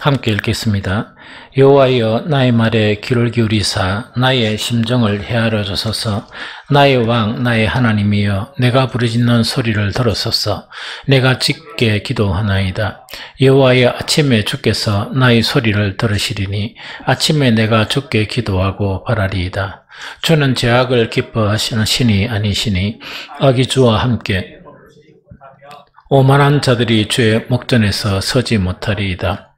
함께 읽겠습니다. 여호와여 나의 말에 귀를 기울이사 나의 심정을 헤아려 주소서. 나의 왕 나의 하나님이여 내가 부르짖는 소리를 들으소서. 내가 짙게 기도하나이다. 여호와여 아침에 주께서 나의 소리를 들으시리니 아침에 내가 주께 기도하고 바라리이다. 주는 죄악을 기뻐하시는 신이 아니시니 악이 주와 함께 오만한 자들이 주의 목전에서 서지 못하리이다.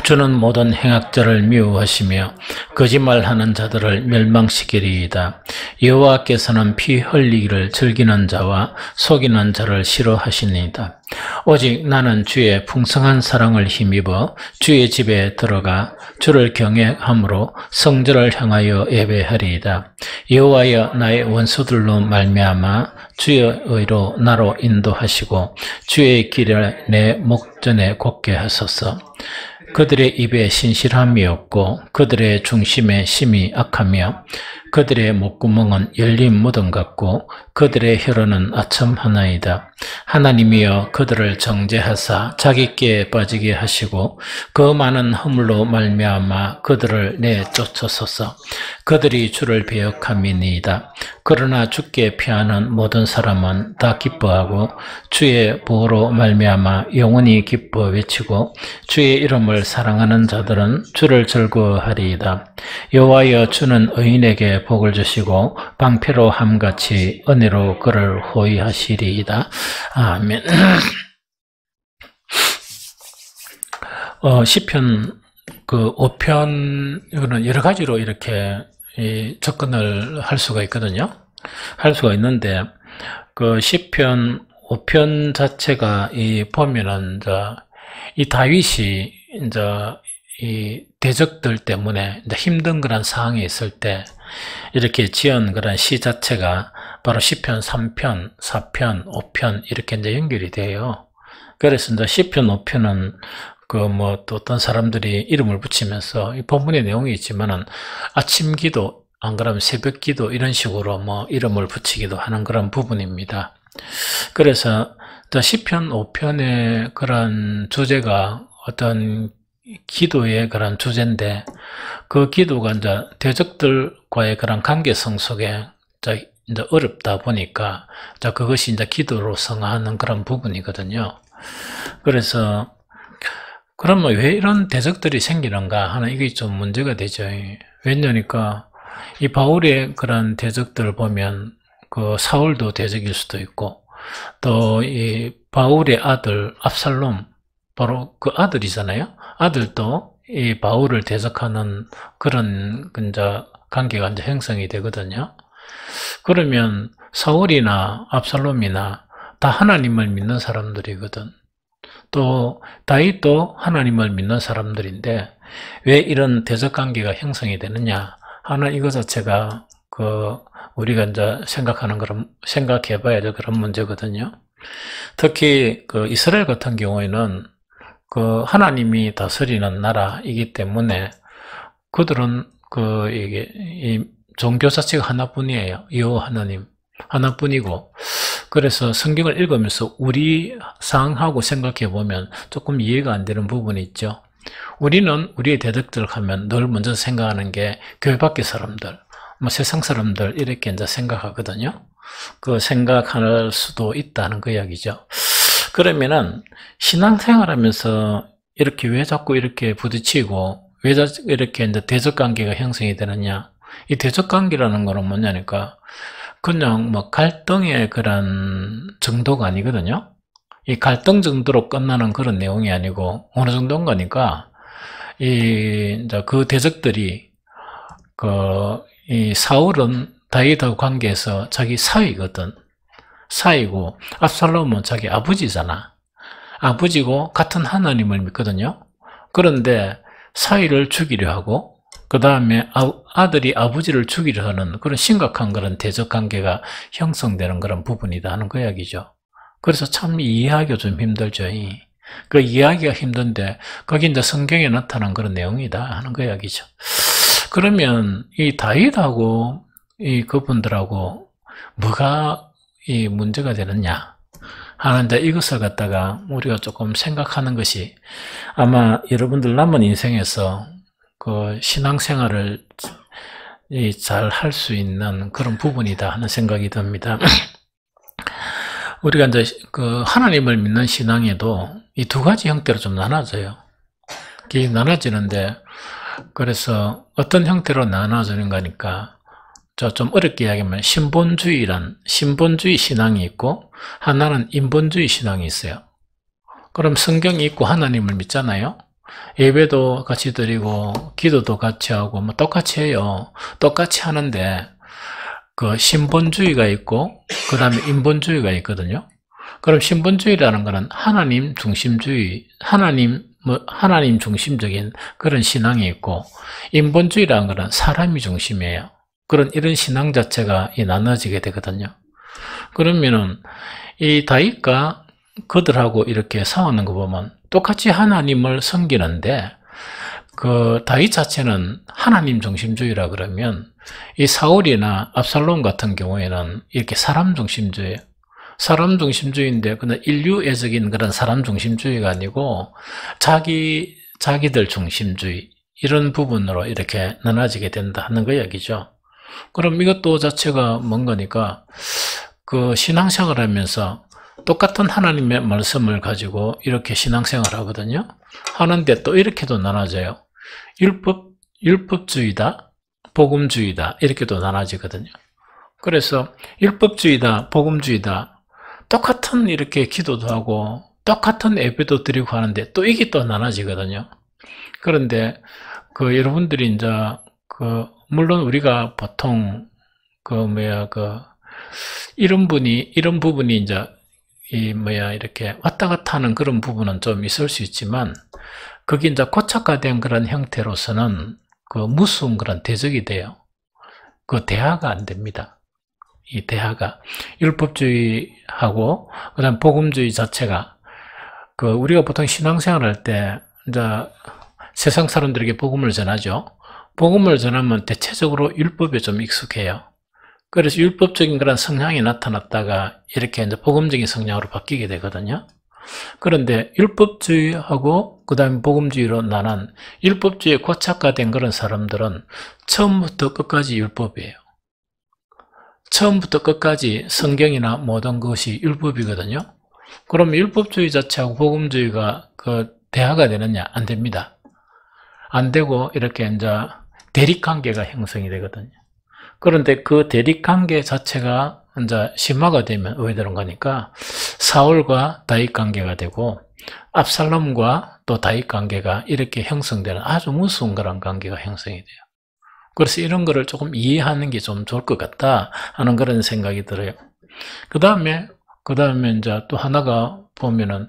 주는 모든 행악자를 미워하시며 거짓말하는 자들을 멸망시키리이다. 여호와께서는 피 흘리기를 즐기는 자와 속이는 자를 싫어하시니이다. 오직 나는 주의 풍성한 사랑을 힘입어 주의 집에 들어가 주를 경외함으로 성전을 향하여 예배하리이다. 여호와여 나의 원수들로 말미암아 주의 의로 나로 인도하시고 주의 길을 내 목전에 곱게 하소서. 그들의 입에 신실함이 없고 그들의 중심에 심이 악하며 그들의 목구멍은 열린 무덤 같고 그들의 혀로는 아첨하나이다. 하나님이여 그들을 정죄하사 자기께 빠지게 하시고 그 많은 허물로 말미암아 그들을 내쫓으소서. 그들이 주를 배역함이니이다. 그러나 주께 피하는 모든 사람은 다 기뻐하고 주의 보호로 말미암아 영원히 기뻐 외치고 주의 이름을 사랑하는 자들은 주를 즐거워하리이다. 여호와여 주는 의인에게 복을 주시고 방패로 함같이 은혜로 그를 호위하시리이다. 아멘. 시편 5편 이거는 여러 가지로 이렇게 접근을 할 수가 있거든요. 할 수가 있는데 그 시편 5편 자체가 보면은 이 다윗이 이 대적들 때문에 힘든 그런 상황이 있을 때 이렇게 지은 그런 시 자체가 바로 시편 3편, 4편, 5편 이렇게 연결이 돼요. 그래서 시편 5편은 또 어떤 사람들이 이름을 붙이면서 이 본문의 내용이 있지만은 아침 기도, 안 그러면 새벽 기도 이런 식으로 이름을 붙이기도 하는 그런 부분입니다. 그래서 시편 5편의 그런 주제가 어떤 기도의 그런 주제인데 그 기도가 대적들과의 그런 관계성 속에 어렵다 보니까 그것이 기도로 성화하는 그런 부분이거든요. 그래서 그러면 왜 이런 대적들이 생기는가 하는 이게 좀 문제가 되죠. 왜냐니까 이 바울의 그런 대적들을 보면 그 사울도 대적일 수도 있고 또 이 바울의 아들 압살롬 바로 그 아들이잖아요. 아들도 이 바울을 대적하는 그런 관계가 형성이 되거든요. 그러면 사울이나 압살롬이나 다 하나님을 믿는 사람들이거든. 또 다윗도 하나님을 믿는 사람들인데 왜 이런 대적 관계가 형성이 되느냐 하는 이것 자체가 우리가 생각해봐야 될 그런 문제거든요. 특히 이스라엘 같은 경우에는 하나님이 다스리는 나라이기 때문에 그들은 이 종교 자체가 하나뿐이에요. 여호와 하나님 하나뿐이고, 그래서 성경을 읽으면서 우리 상황하고 생각해 보면 조금 이해가 안 되는 부분이 있죠. 우리는 우리의 대적들 하면 늘 먼저 생각하는 게 교회 밖의 사람들, 세상 사람들 이렇게 생각하거든요. 생각할 수도 있다는 그 이야기죠. 그러면은 신앙생활하면서 왜 자꾸 이렇게 부딪히고 왜 이렇게 대적 관계가 형성이 되느냐? 이 대적 관계라는 거는 뭐냐니까 그냥 갈등의 그런 정도가 아니거든요. 이 갈등 정도로 끝나는 그런 내용이 아니고 어느 정도인 거니까 그 대적들이 이 사울은 다윗하고 관계에서 자기 사위거든. 사위고 압살롬은 자기 아버지잖아. 아버지고 같은 하나님을 믿거든요. 그런데 사위를 죽이려 하고 그 다음에 아들이 아버지를 죽이려 하는 그런 심각한 그런 대적 관계가 형성되는 그런 부분이다 하는 그 이야기죠. 그래서 참 이해하기가 좀 힘들죠. 그 이해하기가 힘든데 거기 성경에 나타난 그런 내용이다 하는 그 이야기죠. 그러면 이 다윗하고 이 그분들하고 뭐가 이 문제가 되느냐? 하는데 이것을 갖다가 우리가 조금 생각하는 것이 아마 여러분들 남은 인생에서 그 신앙생활을 잘 할 수 있는 그런 부분이다 하는 생각이 듭니다. 우리가 이제 그 하나님을 믿는 신앙에도 이 두 가지 형태로 좀 나눠져요. 이게 나눠지는데, 그래서 어떤 형태로 나눠지는 거니까 좀 어렵게 이야기하면 신본주의 신앙이 있고 하나는 인본주의 신앙이 있어요. 그럼 성경이 있고 하나님을 믿잖아요. 예배도 같이 드리고 기도도 같이 하고 뭐 똑같이 해요. 똑같이 하는데 그 신본주의가 있고 그 다음에 인본주의가 있거든요. 그럼 신본주의라는 것은 하나님 중심주의, 하나님 중심적인 그런 신앙이 있고, 인본주의라는 것은 사람이 중심이에요. 이런 신앙 자체가 나눠지게 되거든요. 그러면은 이 다윗과 그들하고 이렇게 싸우는 거 보면 똑같이 하나님을 섬기는데, 그 다윗 자체는 하나님 중심주의라 그러면 이 사울이나 압살롬 같은 경우에는 이렇게 사람 중심주의예요. 사람 중심주의인데 그냥 인류애적인 그런 사람 중심주의가 아니고 자기들 중심주의, 이런 부분으로 이렇게 나눠지게 된다 하는 거 얘기죠. 그럼 이것도 자체가 뭔 거니까 그 신앙생활 하면서 똑같은 하나님의 말씀을 가지고 이렇게 신앙생활 하거든요. 하는데 또 이렇게도 나눠져요. 율법주의다, 복음주의다, 이렇게도 나눠지거든요. 그래서 율법주의다, 복음주의다, 똑같은 이렇게 기도도 하고 똑같은 예배도 드리고 하는데 또 이게 또 나눠지거든요. 그런데 그 여러분들이 이제 물론 우리가 보통 이런 부분이 이제 이렇게 왔다 갔다 하는 그런 부분은 좀 있을 수 있지만, 그게 이제 고착화된 그런 형태로서는 그 무서운 그런 대적이 돼요. 그 대화가 안 됩니다. 이 대화가 율법주의하고 그다음 복음주의 자체가 우리가 보통 신앙생활 할 때 이제 세상 사람들에게 복음을 전하죠. 복음을 전하면 대체적으로 율법에 좀 익숙해요. 그래서 율법적인 그런 성향이 나타났다가 이렇게 이제 복음적인 성향으로 바뀌게 되거든요. 그런데 율법주의하고 그다음에 복음주의로 나눈 율법주의에 고착화된 그런 사람들은 처음부터 끝까지 율법이에요. 처음부터 끝까지 성경이나 모든 것이 율법이거든요. 그럼 율법주의 자체하고 복음주의가 대화가 되느냐? 안 됩니다. 안 되고 이렇게 이제 대립관계가 형성이 되거든요. 그런데 그 대립관계 자체가 이제 심화가 되면 왜 그런 거니까 사울과 다윗 관계가 되고 압살롬과 또 다윗 관계가 이렇게 형성되는 아주 무서운 그런 관계가 형성이 돼요. 그래서 이런 거를 조금 이해하는 게 좀 좋을 것 같다 하는 그런 생각이 들어요. 그 다음에 이제 또 하나가 보면은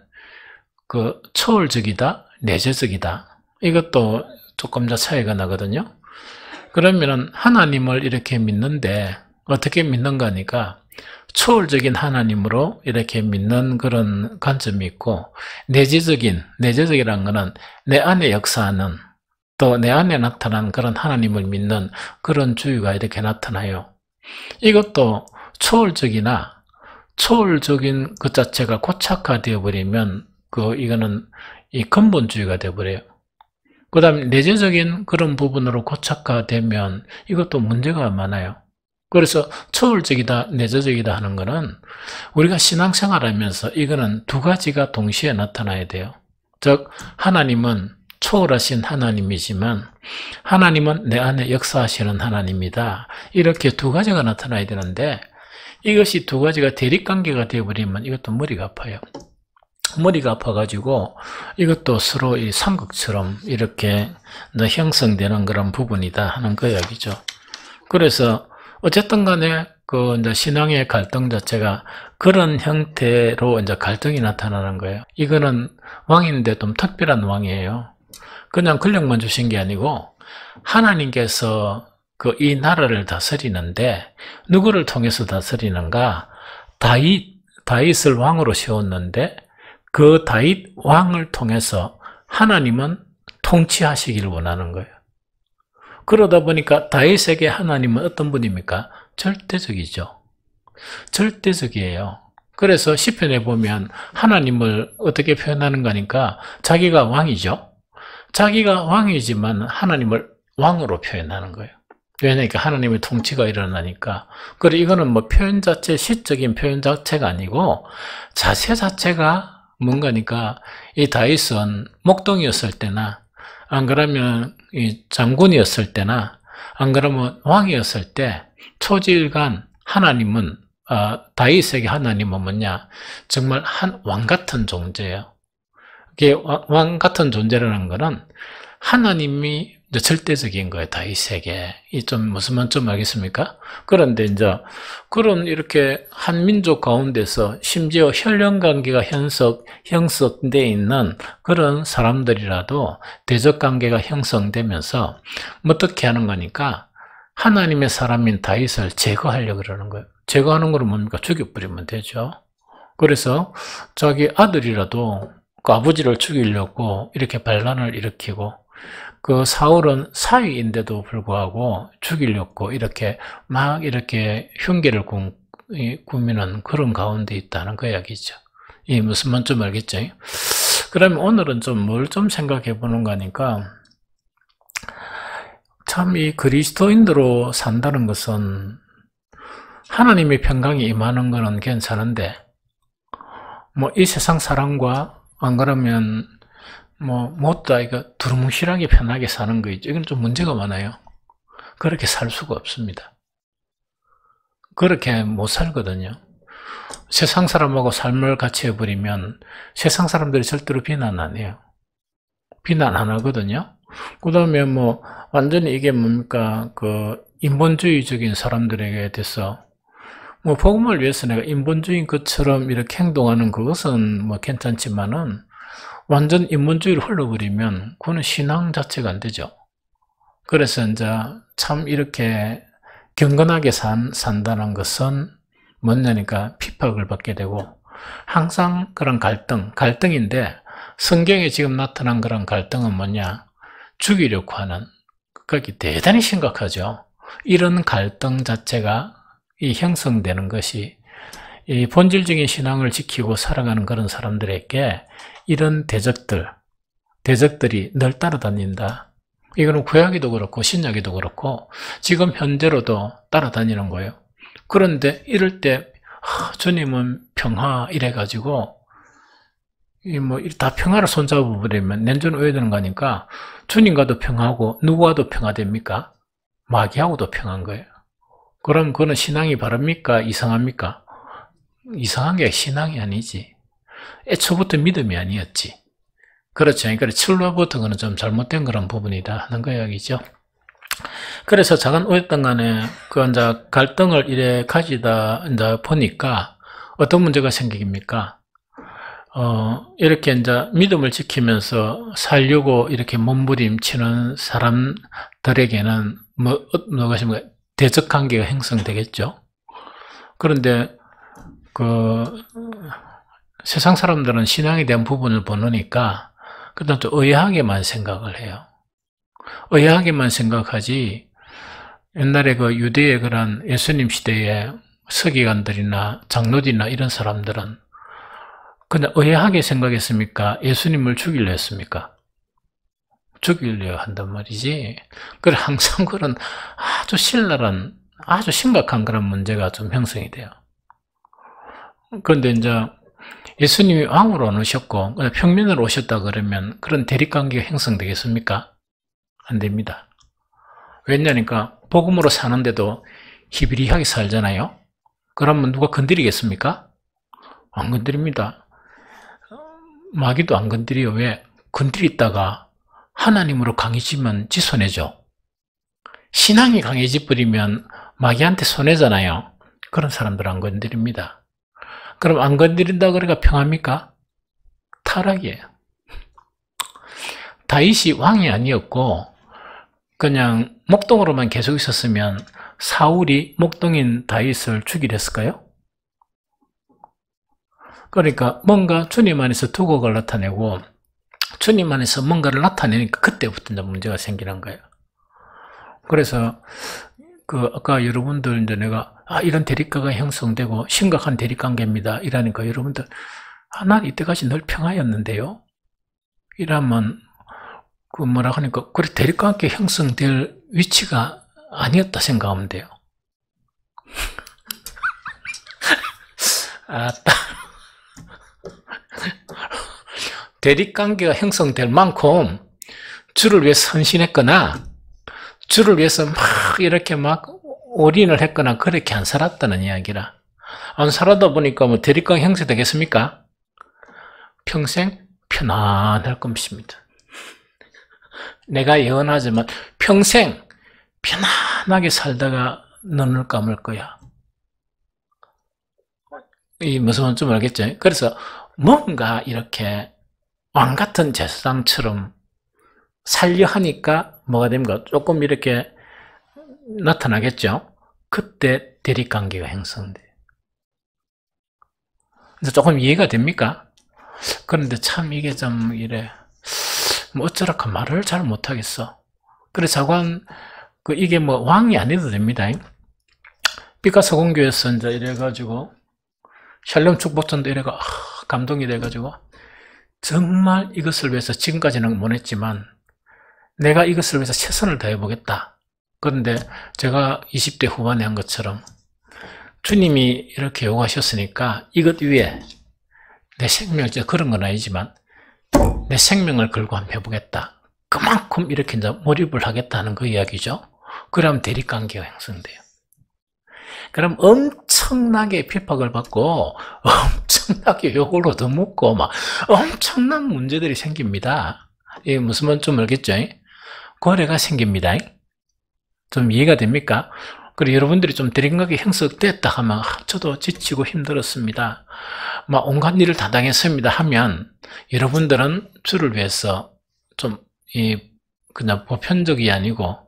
초월적이다, 내재적이다. 이것도 조금 더 차이가 나거든요. 그러면은 하나님을 이렇게 믿는데 어떻게 믿는가 하니까 초월적인 하나님으로 이렇게 믿는 그런 관점이 있고, 내재적이라는 거는 내 안에 역사하는, 또 내 안에 나타난 그런 하나님을 믿는 그런 주의가 이렇게 나타나요. 이것도 초월적인 것 자체가 고착화되어 버리면 이거는 이 근본주의가 되어 버려요. 그 다음에 내재적인 그런 부분으로 고착화되면 이것도 문제가 많아요. 그래서 초월적이다, 내재적이다 하는 거는 우리가 신앙생활하면서 이거는 두 가지가 동시에 나타나야 돼요. 즉 하나님은 초월하신 하나님이지만 하나님은 내 안에 역사하시는 하나님이다. 이렇게 두 가지가 나타나야 되는데 이것이 두 가지가 대립관계가 되어버리면 이것도 머리가 아파요. 머리가 아파가지고 이것도 서로 이 삼극처럼 이렇게 형성되는 그런 부분이다 하는 그 이야기죠. 그래서 어쨌든 간에 이제 신앙의 갈등 자체가 그런 형태로 이제 갈등이 나타나는 거예요. 이거는 왕인데 좀 특별한 왕이에요. 그냥 권력만 주신 게 아니고 하나님께서 이 나라를 다스리는데 누구를 통해서 다스리는가? 다윗을 왕으로 세웠는데 그 다윗 왕을 통해서 하나님은 통치하시기를 원하는 거예요. 그러다 보니까 다윗에게 하나님은 어떤 분입니까? 절대적이죠. 절대적이에요. 그래서 시편에 보면 하나님을 어떻게 표현하는 거니까 자기가 왕이죠. 자기가 왕이지만 하나님을 왕으로 표현하는 거예요. 왜냐니까 하나님의 통치가 일어나니까. 그리고 이거는 뭐 표현 자체, 시적인 표현 자체가 아니고 자세 자체가 뭔가니까 이 다윗은 목동이었을 때나 안 그러면 이 장군이었을 때나 안 그러면 왕이었을 때 초지일간 하나님은 다윗에게 하나님은 뭐냐? 정말 한 왕 같은 존재예요. 이게 왕 같은 존재라는 거는 하나님이 이제 절대적인 거예요, 다윗에게. 이 좀 무슨 말인지 알겠습니까? 그런데 이제 그런 이렇게 한 민족 가운데서 심지어 혈연 관계가 형성되어 있는 그런 사람들이라도 대적 관계가 형성되면서 어떻게 하는 거니까 하나님의 사람인 다윗을 제거하려고 그러는 거예요. 제거하는 거는 뭡니까? 죽여버리면 되죠. 그래서 자기 아들이라도 그 아버지를 죽이려고 이렇게 반란을 일으키고 그 사울은 사위인데도 불구하고 죽이려고 이렇게 막 이렇게 흉계를 꾸미는 그런 가운데 있다는 그 이야기죠. 이 무슨 말인지 알겠죠? 그러면 오늘은 좀 뭘 좀 생각해 보는 거니까 참 이 그리스도인으로 산다는 것은 하나님의 평강이 임하는 거는 괜찮은데 뭐 이 세상 사람과 안 그러면 뭐 모두 다 이거 두루뭉실하게 편하게 사는 거 있죠. 이건 좀 문제가 많아요. 그렇게 살 수가 없습니다. 그렇게 못 살거든요. 세상 사람하고 삶을 같이 해버리면 세상 사람들이 절대로 비난 안 해요. 비난 안 하거든요. 그 다음에 뭐 완전히 이게 뭡니까 그 인본주의적인 사람들에게 대해서 뭐 복음을 위해서 내가 인본주의인 것처럼 이렇게 행동하는 그것은 뭐 괜찮지만은 완전 인본주의로 흘러버리면 그거는 신앙 자체가 안 되죠. 그래서 이제 참 이렇게 경건하게 산다는 것은 뭐냐니까 핍박을 받게 되고 항상 그런 갈등인데 성경에 지금 나타난 그런 갈등은 뭐냐? 죽이려고 하는 그게 대단히 심각하죠. 이런 갈등 자체가 이 형성되는 것이 이 본질적인 신앙을 지키고 살아가는 그런 사람들에게 이런 대적들이 늘 따라다닌다. 이거는 구약에도 그렇고 신약에도 그렇고 지금 현재로도 따라다니는 거예요. 그런데 이럴 때 주님은 평화 이래가지고 뭐 다 평화를 손잡아버리면 냉전 오해되는 거니까 주님과도 평화하고 누구와도 평화됩니까? 마귀하고도 평화한 거예요. 그럼 그거는 신앙이 바릅니까? 이상합니까? 이상한 게 신앙이 아니지. 애초부터 믿음이 아니었지. 그렇죠. 그러니까 출로부터 그는 좀 잘못된 그런 부분이다 하는 거 이야기죠. 그래서 작은 어쨌든 간에 그 이제 갈등을 이래 가지다 이제 보니까 어떤 문제가 생깁니까? 이렇게 이제 믿음을 지키면서 살려고 이렇게 몸부림치는 사람들에게는 뭐가 대적 관계가 형성되겠죠. 그런데 그 세상 사람들은 신앙에 대한 부분을 보느니까 그다음 또 의아하게만 생각을 해요. 의아하게만 생각하지. 옛날에 그 유대의 그런 예수님 시대의 서기관들이나 장로들이나 이런 사람들은 그냥 의아하게 생각했습니까? 예수님을 죽이려 했습니까? 죽이려 한단 말이지. 그래 항상 그런 아주 신랄한 아주 심각한 그런 문제가 좀 형성이 돼요. 그런데 이제 예수님이 왕으로 안 오셨고 평민으로 오셨다 그러면 그런 대립관계가 형성되겠습니까? 안 됩니다. 왜냐니까 복음으로 사는데도 희비리하게 살잖아요. 그러면 누가 건드리겠습니까? 안 건드립니다. 마귀도 안 건드려요. 왜? 건드리다가 하나님으로 강해지면 지 손해죠. 신앙이 강해져 버리면 마귀한테 손해잖아요. 그런 사람들 안 건드립니다. 그럼 안 건드린다 그러니까 평합니까? 타락이에요. 다윗이 왕이 아니었고 그냥 목동으로만 계속 있었으면 사울이 목동인 다윗을 죽이려 했을까요? 그러니까 뭔가 주님 안에서 두곡을 나타내고 주님 안에서 뭔가를 나타내니까 그때부터 이제 문제가 생기는 거예요. 그래서 아까 여러분들 이제 내가, 이런 대립가가 형성되고 심각한 대립관계입니다. 이러니까 여러분들, 난 이때까지 늘 평화였는데요. 이러면, 뭐라 하니까, 그래, 대립관계 형성될 위치가 아니었다 생각하면 돼요. 대립관계가 형성될 만큼 주를 위해서 헌신했거나 주를 위해서 막 이렇게 막 올인을 했거나 그렇게 안 살았다는 이야기라. 안 살아다 보니까 뭐 대립관계 형성되겠습니까? 평생 편안할 것입니다. 내가 예언하지만 평생 편안하게 살다가 눈을 감을 거야. 이 무슨 말인지 알겠죠? 그래서 뭔가 이렇게 왕 같은 제사장처럼 살려 하니까 뭐가 됩니까? 조금 이렇게 나타나겠죠? 그때 대립관계가 형성돼요. 그래서 조금 이해가 됩니까? 그런데 참 이게 좀 이래, 뭐 어쩌라고 말을 잘 못하겠어. 그래서 자관, 이게 뭐 왕이 아니어도 됩니다. 피카소 공교에서 이제 이래가지고, 샬롬 축복전도 이래가, 감동이 돼가지고, 정말 이것을 위해서 지금까지는 못했지만, 내가 이것을 위해서 최선을 다해보겠다. 그런데 제가 20대 후반에 한 것처럼, 주님이 이렇게 요구하셨으니까, 이것 위에 내 생명, 그런 건 아니지만, 내 생명을 걸고 한번 해보겠다. 그만큼 이렇게 이제 몰입을 하겠다는 그 이야기죠. 그러면 대립관계가 형성돼요. 그럼 엄청나게 핍박을 받고, 엄청나게 욕을 얻어먹고, 막, 엄청난 문제들이 생깁니다. 이게 무슨 말인지 좀 알겠죠? 고래가 생깁니다. 좀 이해가 됩니까? 그리고 여러분들이 좀 대립관계 형성됐다 하면, 저도 지치고 힘들었습니다. 막 온갖 일을 다 당했습니다 하면, 여러분들은 주를 위해서 좀, 그냥 보편적이 아니고,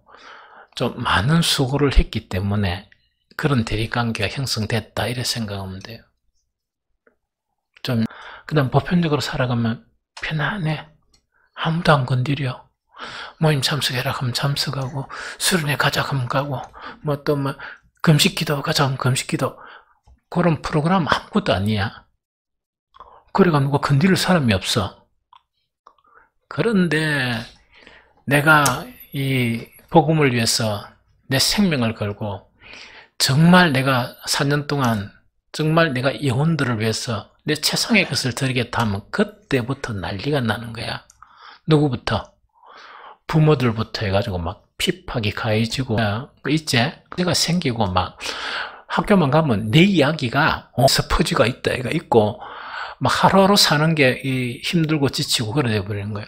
좀 많은 수고를 했기 때문에, 그런 대립관계가 형성됐다, 이렇게 생각하면 돼요. 좀, 그 다음 보편적으로 살아가면 편안해. 아무도 안 건드려. 모임 참석해라 하면 참석하고, 수련회 가자 하면 가고, 금식기도 가자 하면 금식기도. 그런 프로그램 아무것도 아니야. 그래가 누가 건드릴 사람이 없어. 그런데 내가 이 복음을 위해서 내 생명을 걸고, 정말 내가 4년 동안 정말 내가 영혼들을 위해서 내 최상의 것을 드리겠다 하면 그때부터 난리가 나는 거야. 누구부터? 부모들부터 해가지고 막 핍박이 가해지고, 있지? 내가 생기고 막 학교만 가면 내 이야기가 스포지가 있다, 애가 있고, 막 하루하루 사는 게 힘들고 지치고 그래 돼버리는 거예요.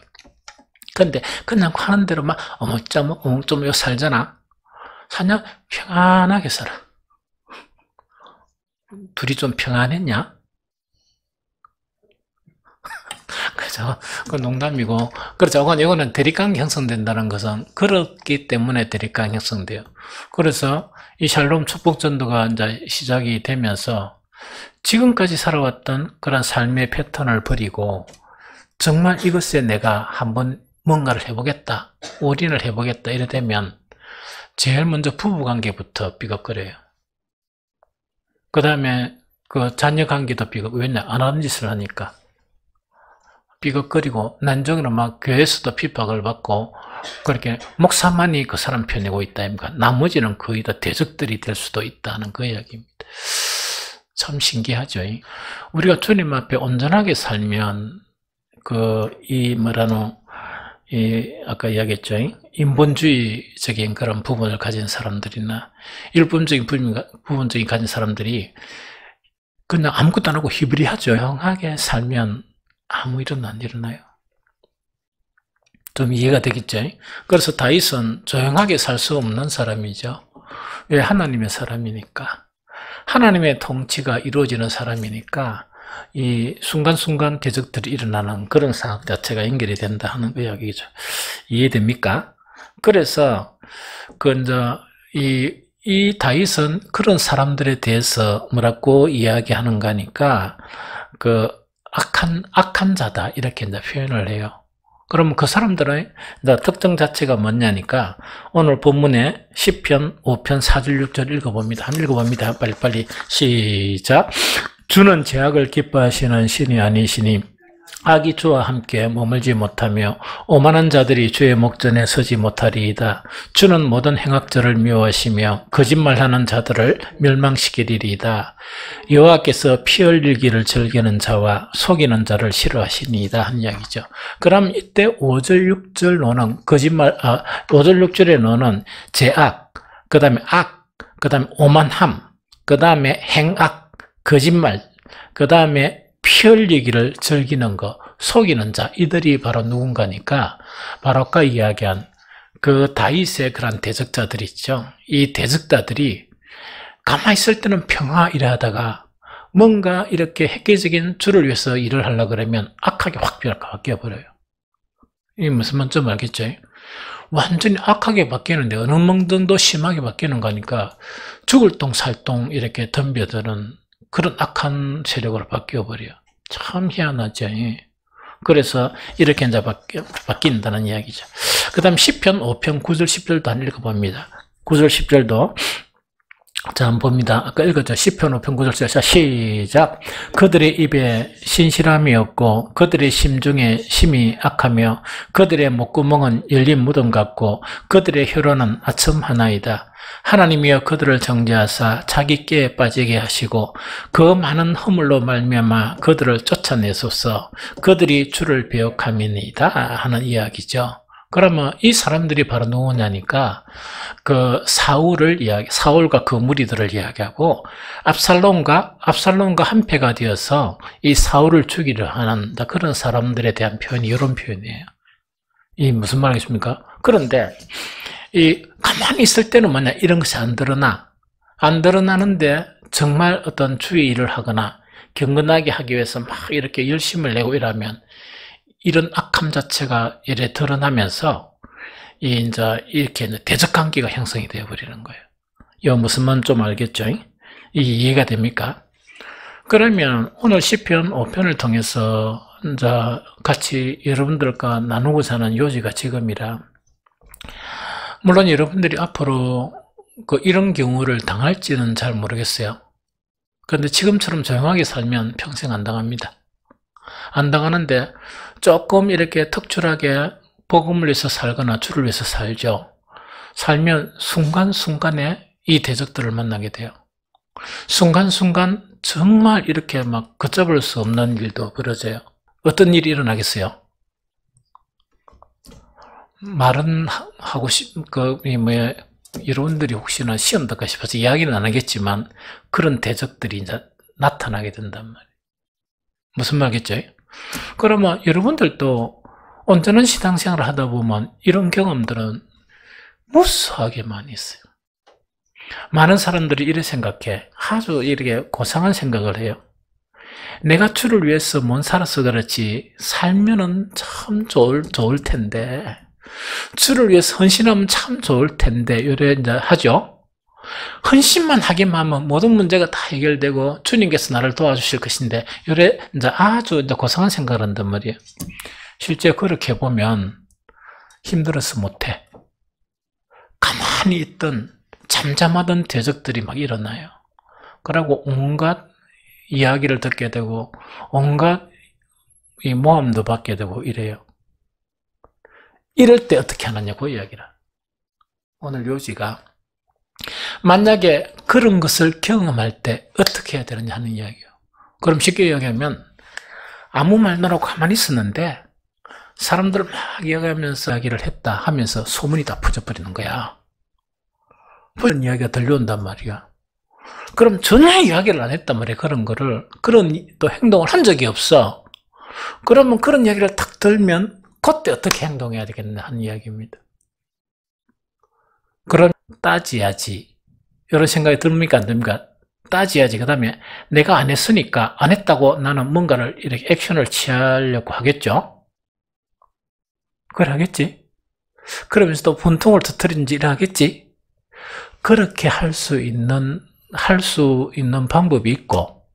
근데 그냥 하는 대로 막 어묵좀 살잖아. 사냥 평안하게 살아. 둘이 좀 평안했냐? 그죠? 그 농담이고. 그렇죠. 이거는 대립관계 형성된다는 것은 그렇기 때문에 대립관계 형성돼요. 그래서 이 샬롬 축복전도가 이제 시작이 되면서 지금까지 살아왔던 그런 삶의 패턴을 버리고 정말 이것에 내가 한번 뭔가를 해보겠다, 올인을 해보겠다 이래 되면 제일 먼저 부부관계부터 삐걱거려요. 그 다음에 그 자녀관계도 왜냐? 안 하는 짓을 하니까 삐걱거리고, 난정으로 막 교회에서도 핍박을 받고, 그렇게 목사만이 그 사람 편이고 있다. 나머지는 거의 다 대적들이 될 수도 있다는 그 이야기입니다. 참 신기하죠. 우리가 주님 앞에 온전하게 살면, 아까 이야기했죠. 인본주의적인 그런 부분을 가진 사람들이나, 일본적인 부분적인 가진 사람들이 그냥 아무것도 안 하고 히브리하죠. 조용하게 살면 아무 일은 안 일어나요. 좀 이해가 되겠죠? 그래서 다윗은 조용하게 살 수 없는 사람이죠. 왜? 하나님의 사람이니까. 하나님의 통치가 이루어지는 사람이니까 이 순간순간 대적들이 일어나는 그런 상황 자체가 연결이 된다 하는 이야기죠. 이해됩니까? 그래서 이 다윗은 그런 사람들에 대해서 뭐라고 이야기하는가 하니까 악한 자다 이렇게 이제 표현을 해요. 그러면 그 사람들의 특징 자체가 뭐냐니까 오늘 본문에 시편 5편 4절 6절 읽어봅니다. 한번 읽어봅니다. 빨리빨리 시작. 주는 죄악을 기뻐하시는 신이 아니시니 악이 주와 함께 머물지 못하며 오만한 자들이 주의 목전에 서지 못하리이다. 주는 모든 행악자를 미워하시며 거짓말하는 자들을 멸망시키리이다. 여호와께서 피 흘리기를 즐기는 자와 속이는 자를 싫어하시니이다 한 이야기죠. 그럼 이때 5절 6절 노는 5절 6절에 노는 죄악, 그 다음에 악, 그 다음에 오만함, 그 다음에 행악, 거짓말, 그 다음에 피 흘리기를 즐기는 것, 속이는 자, 이들이 바로 누군가니까 바로 아까 이야기한 그 다윗의 그런 대적자들 있죠. 이 대적자들이 가만히 있을 때는 평화 일하다가 뭔가 이렇게 획기적인 주를 위해서 일을 하려고 그러면 악하게 확 바뀌어버려요. 이게 무슨 말인지 알겠죠? 완전히 악하게 바뀌는데 어느 정도 심하게 바뀌는 거니까 죽을 똥 살똥 이렇게 덤벼드는 그런 악한 세력으로 바뀌어버려요. 참 희한하죠. 그래서 이렇게 이제 바뀐다는 이야기죠. 그 다음 시편 5편 9절 10절도 한번 읽어봅니다. 9절 10절도 자, 한번 봅니다. 아까 읽었죠. 시편 5편 9절 자, 시작. 그들의 입에 신실함이 없고 그들의 심중에 심이 악하며 그들의 목구멍은 열린 무덤 같고 그들의 혀로는 아첨 하나이다. 하나님이여 그들을 정죄하사 자기 깨에 빠지게 하시고 그 많은 허물로 말미암아 그들을 쫓아내소서. 그들이 주를 배역함이니이다 하는 이야기죠. 그러면 이 사람들이 바로 누구냐니까 그 사울과 그 무리들을 이야기하고 압살롬과 한패가 되어서 이 사울을 죽이려 하는 그런 사람들에 대한 표현이 이런 표현이에요. 이 무슨 말이겠습니까? 그런데 이 가만히 있을 때는 뭐냐 이런 것이 안 드러나는데 정말 어떤 주의 일을 하거나 경건하게 하기 위해서 막 이렇게 열심을 내고 이러면 이런 악함 자체가 이래 드러나면서 이제 이렇게 대적 관계가 형성이 되어 버리는 거예요. 이거 무슨 말인지 좀 알겠죠? 이게 이해가 됩니까? 그러면 오늘 시편 5편을 통해서 이제 같이 여러분들과 나누고자 하는 요지가 지금이라 물론 여러분들이 앞으로 이런 경우를 당할지는 잘 모르겠어요. 그런데 지금처럼 조용하게 살면 평생 안 당합니다. 안 당하는데 조금 이렇게 특출하게 복음을 위해서 살거나 주를 위해서 살죠. 살면 순간순간에 이 대적들을 만나게 돼요. 순간순간 정말 이렇게 막 걷잡을 수 없는 일도 벌어져요. 어떤 일이 일어나겠어요? 말은 하고 여러분들이 혹시나 시험 들까 싶어서 이야기는 안 하겠지만 그런 대적들이 이제 나타나게 된단 말이에요. 무슨 말겠죠? 그러면 여러분들도 온전한 신앙생활을 하다 보면 이런 경험들은 무수하게 많이 있어요. 많은 사람들이 이렇게 생각해. 아주 이렇게 고상한 생각을 해요. 내가 주를 위해서 못 살아서 그렇지 살면은 참 좋을 텐데 주를 위해서 헌신하면 참 좋을 텐데 이래 이제 하죠. 헌신만 하기만 하면 모든 문제가 다 해결되고 주님께서 나를 도와주실 것인데 이래 이제 아주 이제 고상한 생각을 한단 말이에요. 실제 그렇게 보면 힘들어서 못해. 가만히 있던 잠잠하던 대적들이 막 일어나요. 그러고 온갖 이야기를 듣게 되고 온갖 이 모함도 받게 되고 이래요. 이럴 때 어떻게 하느냐고 이야기를. 오늘 요지가 만약에 그런 것을 경험할 때 어떻게 해야 되느냐 하는 이야기예요. 그럼 쉽게 이야기하면 아무 말도 안 하고 가만히 있었는데 사람들 막 이야기하면서 이야기를 했다 하면서 소문이 다 퍼져버리는 거야. 그런 이야기가 들려온단 말이야. 그럼 전혀 이야기를 안 했단 말이야. 그런 또 행동을 한 적이 없어. 그러면 그런 이야기를 딱 들면 그때 어떻게 행동해야 되겠나 하는 이야기입니다. 그럼 따져야지. 이런 생각이 듭니까? 안 듭니까? 따져야지. 그 다음에 내가 안 했으니까 안 했다고 나는 뭔가를 이렇게 액션을 취하려고 하겠죠? 그걸 하겠지? 그러면서 또 분통을 터뜨리는지 하겠지? 그렇게 할 수 있는 방법이 있고,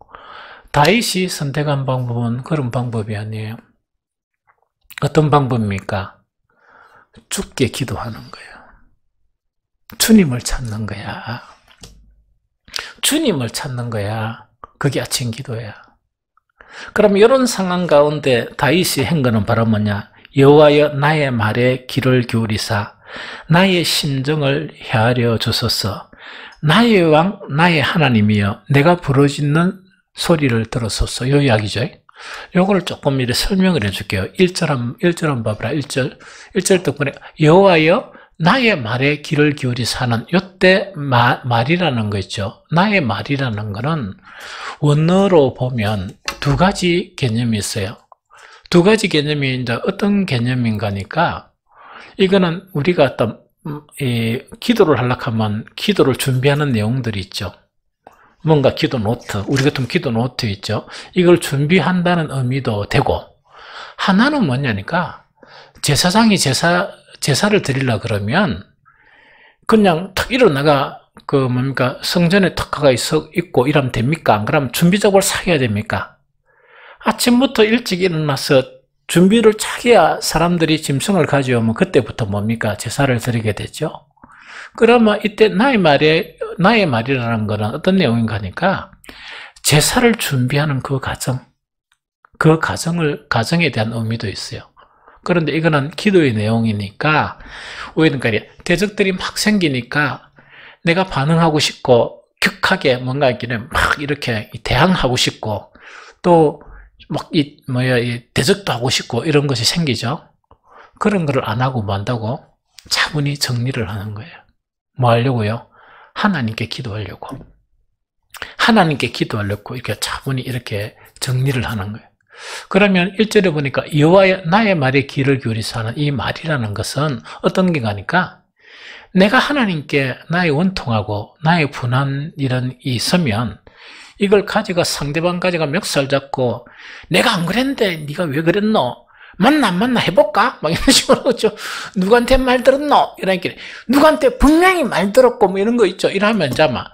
다윗이 선택한 방법은 그런 방법이 아니에요. 어떤 방법입니까? 죽게 기도하는 거예요. 주님을 찾는 거야. 주님을 찾는 거야. 그게 아침 기도야. 그럼 이런 상황 가운데 다윗이 한 거는 바로 뭐냐? 여호와여 나의 말에 귀를 기울이사 나의 심정을 헤아려 주소서. 나의 왕 나의 하나님이여 내가 부르짖는 소리를 들으소서. 이 이야기죠. 요거를 조금 이렇게 설명을 해줄게요. 1절 한번 봐봐라. 1절 덕분에 여호와여 나의 말에 귀를 기울이사는 요때 말이라는 거 있죠. 나의 말이라는 거는 원어로 보면 두 가지 개념이 있어요. 두 가지 개념이 이제 어떤 개념인가니까 이거는 우리가 어떤 기도를 하려고 하면 기도를 준비하는 내용들이 있죠. 뭔가 기도 노트, 우리 같은 기도 노트 있죠. 이걸 준비한다는 의미도 되고 하나는 뭐냐니까 제사장이 제사를 드리려 그러면 그냥 탁 일어나가 성전에 탁 가가 있고 이러면 됩니까? 안 그러면 준비적으로 사야 됩니까? 아침부터 일찍 일어나서 준비를 차게야 사람들이 짐승을 가져오면 그때부터 뭡니까? 제사를 드리게 되죠. 그러면 이때 나의 말이라는 것은 어떤 내용인가 하니까 제사를 준비하는 그 과정, 가정에 대한 의미도 있어요. 그런데 이거는 기도의 내용이니까, 그러니까 대적들이 막 생기니까 내가 반응하고 싶고, 격하게 뭔가 막 이렇게 대항하고 싶고, 또 막 대적도 하고 싶고 이런 것이 생기죠. 그런 거를 안 하고 뭐 한다고? 차분히 정리를 하는 거예요. 뭐 하려고요? 하나님께 기도하려고. 이렇게 차분히 이렇게 정리를 하는 거예요. 그러면 1절에 보니까 여호와의 나의 말에 귀를 기울이사 하는 이 말이라는 것은 어떤 게 가니까 내가 하나님께 나의 원통하고 나의 분한 이런 있으면 이걸 가지고 상대방 가지고 멱살 잡고 내가 안 그랬는데 네가 왜 그랬노? 만나 안 만나 해볼까? 막 이런 식으로 그렇죠. 누구한테 말 들었노? 이러니까 누구한테 분명히 말 들었고 뭐 이런 거 있죠. 이러면 이제 아마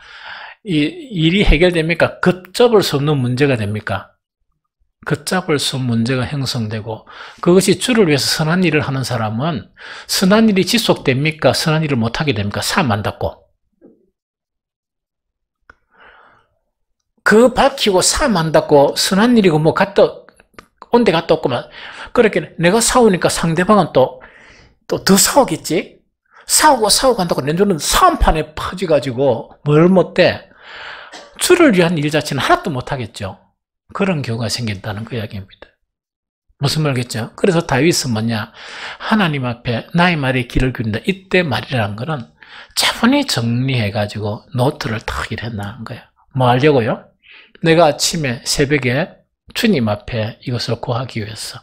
이 일이 해결됩니까? 걷잡을 수 없는 문제가 됩니까? 걷잡을 수 없는 문제가 형성되고 그것이 주를 위해서 선한 일을 하는 사람은 선한 일이 지속됩니까? 선한 일을 못하게 됩니까? 사람 안 닫고 그 밝히고 사람 안 닫고 선한 일이고 뭐 온데 갔다 없구만. 그렇게 내가 싸우니까 상대방은 또 더 싸우겠지? 싸우고 한다고 내주는 싸움판에 퍼져가지고 뭘 못해? 주를 위한 일 자체는 하나도 못하겠죠. 그런 경우가 생긴다는 그 이야기입니다. 무슨 말겠죠? 그래서 다윗은 뭐냐? 하나님 앞에 나의 말에 귀를 기울인다. 이때 말이라는 거는 차분히 정리해가지고 노트를 탁 이랬나는 거야. 뭐 하려고요? 내가 아침에 새벽에 주님 앞에 이것을 구하기 위해서.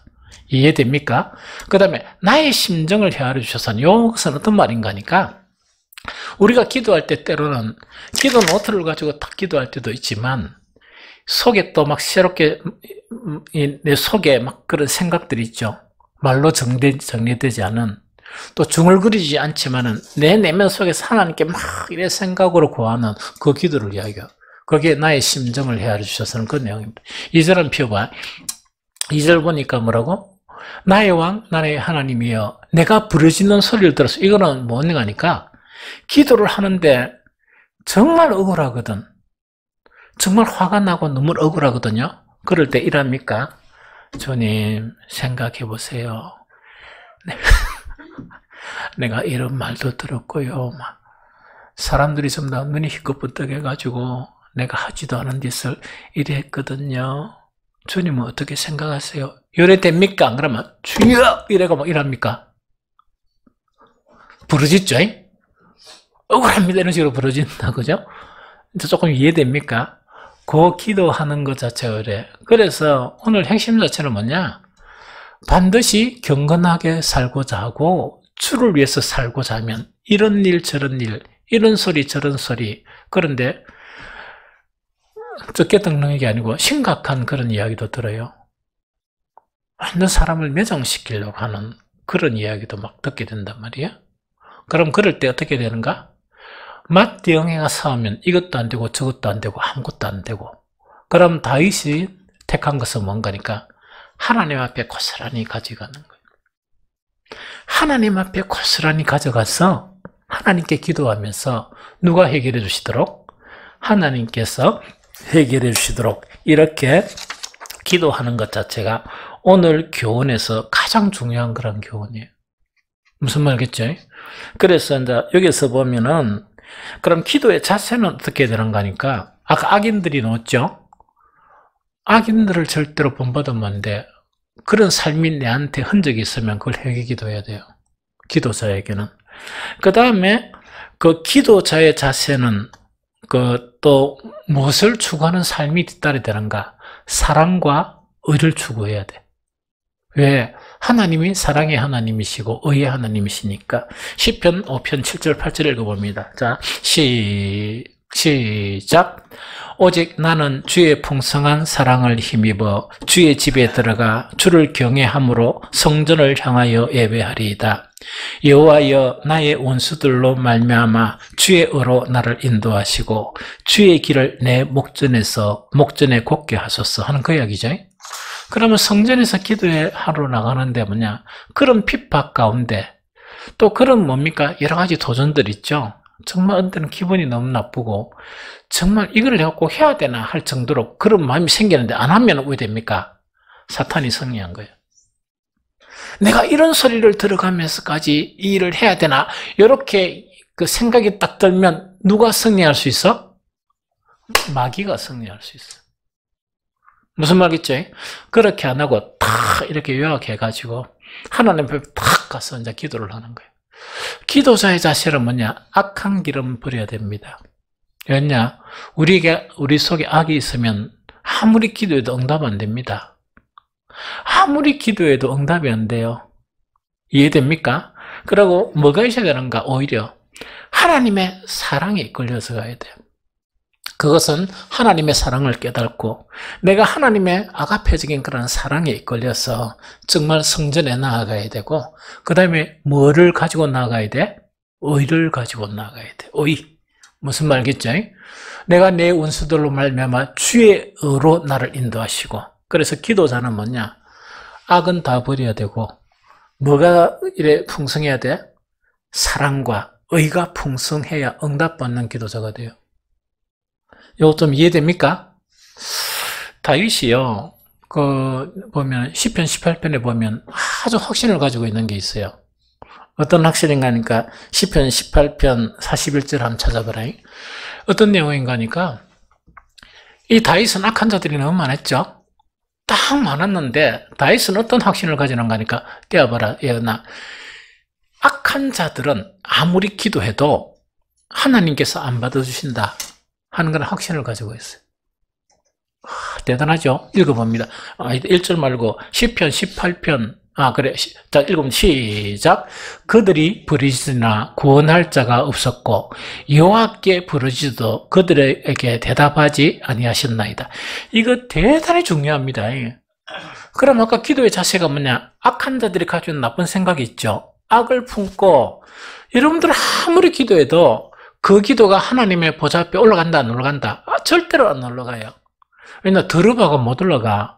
이해됩니까? 그 다음에 나의 심정을 헤아려 주셔서 이것은 어떤 말인가 하니까 우리가 기도할 때 때로는 기도 노트를 가지고 딱 기도할 때도 있지만 속에 또 막 새롭게 내 속에 막 그런 생각들이 있죠. 말로 정리되지 않은 또 중얼거리지 않지만은 내 내면 속에서 하나님께 막 이래 생각으로 구하는 그 기도를 이야기해요. 거기에 나의 심정을 헤아려 주셔서는 그 내용입니다. 2절은 펴봐. 2절 보니까 뭐라고? 나의 왕, 나의 하나님이여 내가 부르짖는 소리를 들었어. 이거는 뭐냐 하니까 기도를 하는데 정말 억울하거든. 정말 화가 나고 너무 억울하거든요. 그럴 때 이랍니까? 주님 생각해 보세요. 내가 이런 말도 들었고요. 사람들이 전부 다 눈이 희끗부떡해가지고 내가 하지도 않은 짓을 이래 했거든요. 주님은 어떻게 생각하세요? 요래 됩니까? 그러면 주여! 이래가 뭐 이랍니까? 부르짖죠? 억울합니다. 이런 식으로 부르짖는다. 그죠? 조금 이해됩니까? 그 기도하는 것 자체가 그래. 그래서 오늘 핵심 자체는 뭐냐? 반드시 경건하게 살고자 하고 주를 위해서 살고자 하면 이런 일 저런 일 이런 소리 저런 소리 그런데 적게 듣는 게 아니고 심각한 그런 이야기도 들어요. 완전 사람을 매장시키려고 하는 그런 이야기도 막 듣게 된단 말이에요. 그럼 그럴 때 어떻게 되는가? 맞대응해가 싸우면 이것도 안 되고 저것도 안 되고 아무것도 안 되고 그럼 다윗이 택한 것은 뭔가니까 하나님 앞에 고스란히 가져가는 거예요. 하나님 앞에 고스란히 가져가서 하나님께 기도하면서 누가 해결해 주시도록? 하나님께서 해결해 주시도록 이렇게 기도하는 것 자체가 오늘 교훈에서 가장 중요한 그런 교훈이에요. 무슨 말겠죠? 그래서 이제 여기서 보면은 그럼 기도의 자세는 어떻게 되는가 하니까 아까 악인들이 나왔죠? 악인들을 절대로 본받으면 안 돼. 그런 삶이 내한테 흔적이 있으면 그걸 회개 기도해야 돼요. 기도자에게는. 그 다음에 그 기도자의 자세는 또 무엇을 추구하는 삶이 뒤따르야 되는가? 사랑과 의를 추구해야 돼. 왜? 하나님이 사랑의 하나님이시고 의의 하나님이시니까. 시편 5편 7절 8절 읽어봅니다. 자, 시작. 오직 나는 주의 풍성한 사랑을 힘입어 주의 집에 들어가 주를 경외함으로 성전을 향하여 예배하리이다. 여호와여, 나의 원수들로 말미암아 주의 의로 나를 인도하시고 주의 길을 내 목전에 곱게 하소서 하는 그 이야기죠. 그러면 성전에서 기도에 하러 나가는데 뭐냐? 그런 핍박 가운데 또 그런 뭡니까? 여러 가지 도전들 있죠. 정말 언제는 기분이 너무 나쁘고 정말 이걸 내가 꼭 해야 되나 할 정도로 그런 마음이 생기는데 안 하면 왜 됩니까? 사탄이 승리한 거예요. 내가 이런 소리를 들어가면서까지 이 일을 해야 되나? 이렇게 그 생각이 딱 들면 누가 승리할 수 있어? 마귀가 승리할 수 있어. 무슨 말겠죠? 그렇게 안 하고 탁 이렇게 요약해가지고 하나님 앞에 탁 가서 이제 기도를 하는 거예요. 기도자의 자세는 뭐냐? 악한 길은 버려야 됩니다. 왜냐? 우리 속에 악이 있으면 아무리 기도해도 응답 안 됩니다. 아무리 기도해도 응답이 안 돼요. 이해됩니까? 그리고 뭐가 있어야 되는가? 오히려 하나님의 사랑에 이끌려서 가야 돼요. 그것은 하나님의 사랑을 깨닫고 내가 하나님의 아가페적인 그런 사랑에 이끌려서 정말 성전에 나아가야 되고 그 다음에 뭐를 가지고 나아가야 돼? 의를 가지고 나아가야 돼. 의. 무슨 말겠죠? 내가 내 원수들로 말미암아 주의 의로 나를 인도하시고 그래서 기도자는 뭐냐? 악은 다 버려야 되고 뭐가 이래 풍성해야 돼? 사랑과 의가 풍성해야 응답받는 기도자가 돼요. 이거 좀 이해됩니까? 다윗이요, 보면, 시편 18편에 보면 아주 확신을 가지고 있는 게 있어요. 어떤 확신인가 하니까, 시편 18편 41절 한번 찾아보라. 어떤 내용인가 하니까, 이 다윗은 악한 자들이 너무 많았죠? 딱 많았는데, 다윗은 어떤 확신을 가지는가 하니까, 떼어봐라, 예언아. 악한 자들은 아무리 기도해도 하나님께서 안 받아주신다. 하는 그런 확신을 가지고 있어요. 대단하죠? 읽어봅니다. 1절 말고 10편, 18편. 그래. 자, 읽으면 시작. 그들이 부르짖으나 구원할 자가 없었고 여호와께 부르짖어도 그들에게 대답하지 아니하셨나이다. 이거 대단히 중요합니다. 그럼 아까 기도의 자세가 뭐냐? 악한 자들이 가지고 있는 나쁜 생각이 있죠. 악을 품고 여러분들 아무리 기도해도 그 기도가 하나님의 보좌 앞에 올라간다, 안 올라간다? 절대로 안 올라가요. 왜냐, 더럽아가 못 올라가.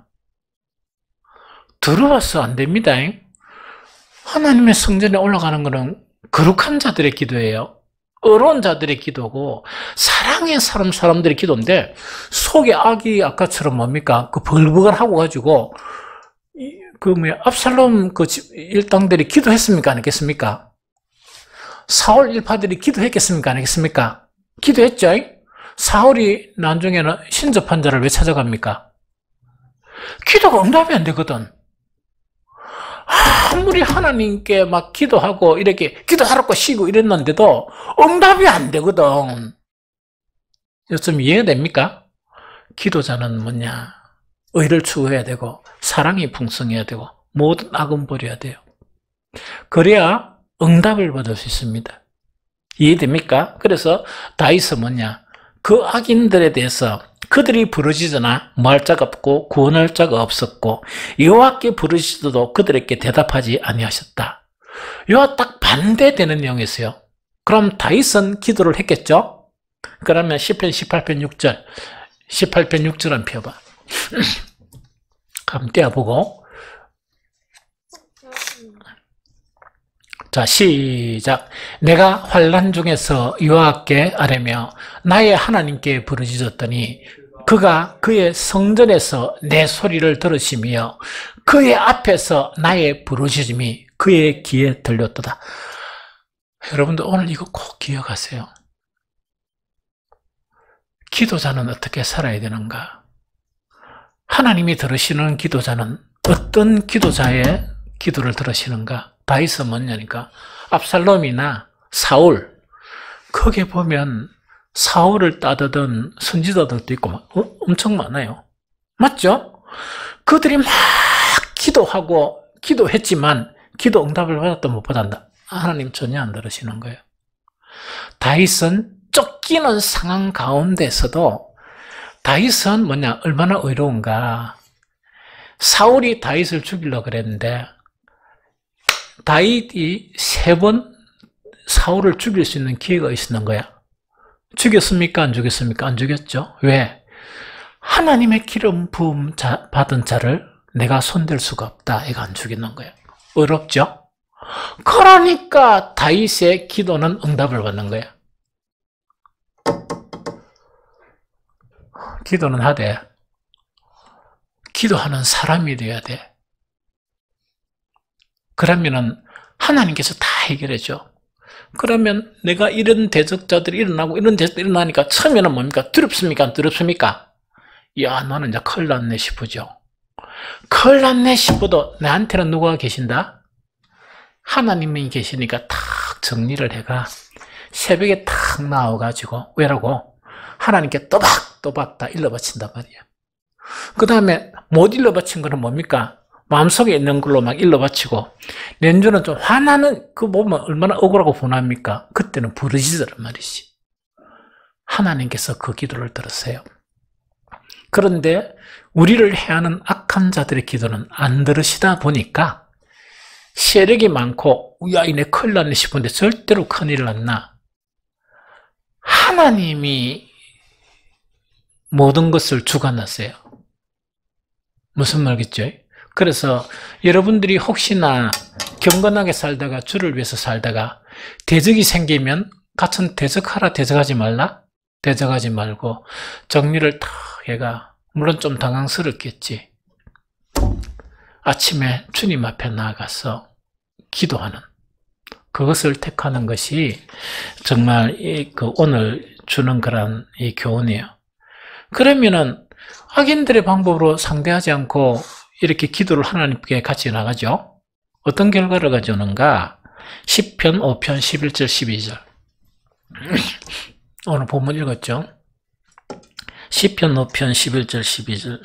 더러워서 안 됩니다. 하나님의 성전에 올라가는 것은 거룩한 자들의 기도예요. 어려운 자들의 기도고, 사랑의 사람들의 기도인데, 속에 악이 아까처럼 뭡니까? 벌벅을 하고 가지고, 압살롬 일당들이 기도했습니까? 안 했겠습니까? 사울 일파들이 기도했겠습니까? 안 했겠습니까? 기도했죠? 사울이 나중에는 신접한 자를 왜 찾아갑니까? 기도가 응답이 안 되거든. 아무리 하나님께 막 기도하고 이렇게 기도하라고 쉬고 이랬는데도 응답이 안 되거든. 좀 이해됩니까? 기도자는 뭐냐? 의를 추구해야 되고 사랑이 풍성해야 되고 모든 악은 버려야 돼요. 그래야 응답을 받을 수 있습니다. 이해됩니까? 그래서 다윗은 뭐냐? 그 악인들에 대해서 그들이 부르짖으나 뭐할 자가 없고 구원할 자가 없었고 여호와께 부르짖어도 그들에게 대답하지 아니하셨다. 이와 딱 반대되는 내용이었어요. 그럼 다윗은 기도를 했겠죠? 그러면 시편 18편 6절 18편 6절 한번 펴봐. 한번 떼어보고 자, 시작. 내가 환난 중에서 여호와께 아뢰며 나의 하나님께 부르짖었더니 그가 그의 성전에서 내 소리를 들으시며 그의 앞에서 나의 부르짖음이 그의 귀에 들렸도다. 여러분들 오늘 이거 꼭 기억하세요. 기도자는 어떻게 살아야 되는가? 하나님이 들으시는 기도자는 어떤 기도자의 기도를 들으시는가? 다윗은 뭐냐니까 압살롬이나 사울, 거기에 보면 사울을 따르던 선지자들도 있고 엄청 많아요. 맞죠? 그들이 막 기도하고 기도했지만 기도 응답을 받았다 못 받았다. 하나님 전혀 안 들으시는 거예요. 다윗은 쫓기는 상황 가운데서도 다윗은 뭐냐 얼마나 의로운가. 사울이 다윗을 죽이려고 그랬는데 다윗이 3번 사울을 죽일 수 있는 기회가 있었는 거야. 죽였습니까? 안 죽였습니까? 안 죽였죠. 왜? 하나님의 기름 부음 받은 자를 내가 손댈 수가 없다. 이거 안 죽이는 거야. 어렵죠? 그러니까 다윗의 기도는 응답을 받는 거야. 기도는 하되 기도하는 사람이 돼야 돼. 그러면은 하나님께서 다 해결해줘. 그러면 내가 이런 대적자들이 일어나고 이런 대적자들이 일어나니까 처음에는 뭡니까? 두렵습니까? 안 두렵습니까? 야, 너는 이제 큰일 났네 싶으죠. 큰일 났네 싶어도 나한테는 누가 계신다? 하나님이 계시니까 탁 정리를 해가 새벽에 탁 나와가지고 왜라고? 하나님께 또박또박 다 일러바친단 말이야. 그 다음에 못 일러바친 거는 뭡니까? 마음속에 있는 걸로 막 일러바치고 렌주는 좀 화나는 그 보면 얼마나 억울하고 분합니까? 그때는 부르짖으란 말이지. 하나님께서 그 기도를 들으세요. 그런데 우리를 해하는 악한 자들의 기도는 안 들으시다 보니까 세력이 많고 야 이내 큰일 났네 싶은데 절대로 큰일 났나? 하나님이 모든 것을 주관하세요. 무슨 말겠죠? 그래서 여러분들이 혹시나 경건하게 살다가 주를 위해서 살다가 대적이 생기면 같은 대적하라 대적하지 말라? 대적하지 말고 정리를 탁 해가 물론 좀 당황스럽겠지. 아침에 주님 앞에 나아가서 기도하는 그것을 택하는 것이 정말 오늘 주는 그런 이 교훈이에요. 그러면은 악인들의 방법으로 상대하지 않고 이렇게 기도를 하나님께 같이 나가죠. 어떤 결과를 가져오는가? 시편 5편 11절 12절 오늘 본문 읽었죠? 시편 5편 11절 12절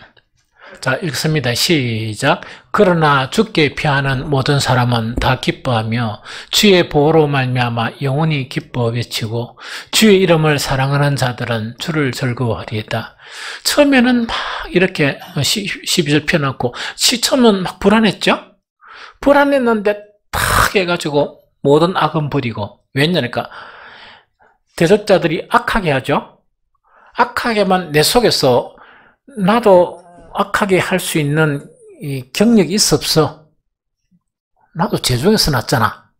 자 읽습니다. 시작. 그러나 주께 피하는 모든 사람은 다 기뻐하며 주의 보호로 말미암아 영원히 기뻐 외치고 주의 이름을 사랑하는 자들은 주를 즐거워하리이다. 처음에는 막 이렇게 12절 펴놓고 처음엔 막 불안했죠? 불안했는데 탁 해가지고 모든 악은 버리고 왜냐니까 대적자들이 악하게 하죠? 악하게만 내 속에서 나도 악하게 할 수 있는 이 경력이 있어 없어? 나도 죄중에서 났잖아.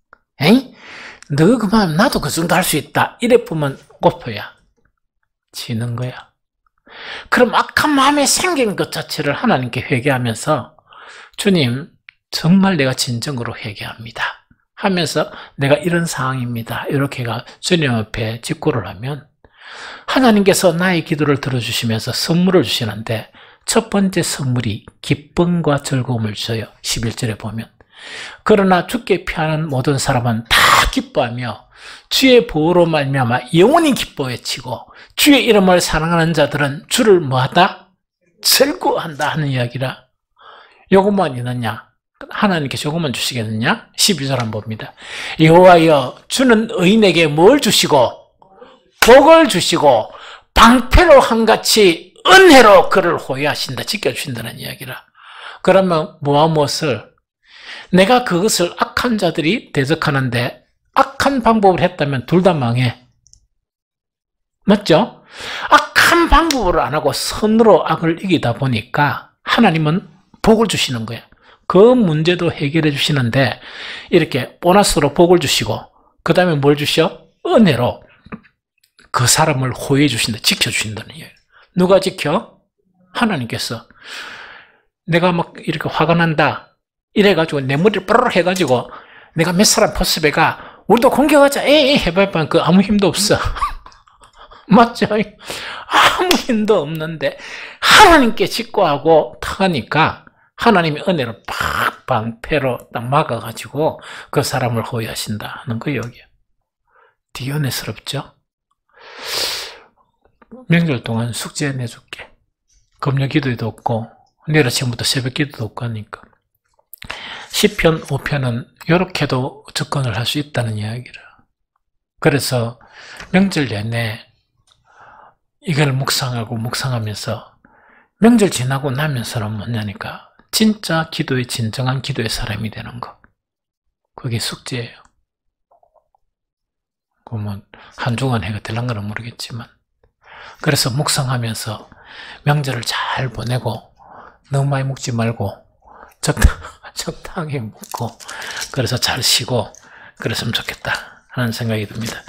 에이? 너 그만 나도 그 정도 할 수 있다. 이래 보면 고퍼야 지는 거야. 그럼 악한 마음에 생긴 것 자체를 하나님께 회개하면서 주님 정말 내가 진정으로 회개합니다 하면서 내가 이런 상황입니다. 이렇게가 주님 앞에 직고를 하면 하나님께서 나의 기도를 들어주시면서 선물을 주시는데 첫 번째 선물이 기쁨과 즐거움을 줘요. 11절에 보면 그러나 주께 피하는 모든 사람은 다 기뻐하며 주의 보호로 말미암아 영원히 기뻐 외치고 주의 이름을 사랑하는 자들은 주를 뭐하다? 즐거워한다 하는 이야기라. 요것만 있느냐? 하나님께서 요것만 주시겠느냐? 12절 한번 봅니다. 여호와여 주는 의인에게 뭘 주시고 복을 주시고 방패로 한같이 은혜로 그를 호위하신다. 지켜주신다는 이야기라. 그러면 뭐와 무엇을? 내가 그것을 악한 자들이 대적하는데 악한 방법을 했다면 둘 다 망해. 맞죠? 악한 방법으로 안 하고 선으로 악을 이기다 보니까 하나님은 복을 주시는 거야. 그 문제도 해결해 주시는데 이렇게 보너스로 복을 주시고 그 다음에 뭘 주셔? 은혜로 그 사람을 호의해 주신다, 지켜주신다는 얘기예요. 누가 지켜? 하나님께서. 내가 막 이렇게 화가 난다 이래가지고 내 머리를 뽀로록 해가지고 내가 몇 사람 포섭에 가 우리도 공격하자 에이 해봐봐 그 아무 힘도 없어. 맞죠? 아무 힘도 없는데 하나님께 직구하고 타니까 하나님이 은혜로 팍 방패로 딱 막아가지고 그 사람을 호위하신다는 거 여기요. 되게 은혜스럽죠? 명절 동안 숙제 내줄게. 금요 기도에도 없고 내일 아침부터 새벽 기도도 없고 하니까 시편 5편은 이렇게도 접근을 할 수 있다는 이야기를. 그래서 명절 내내 이걸 묵상하면서 명절 지나고 나면서는 뭐냐니까 진짜 기도의 진정한 기도의 사람이 되는 거. 그게 숙제예요. 그러면 한 주간 해가 될랑가는 모르겠지만 그래서 묵상하면서 명절을 잘 보내고 너무 많이 먹지 말고 적당히 먹고 그래서 잘 쉬고 그랬으면 좋겠다 하는 생각이 듭니다.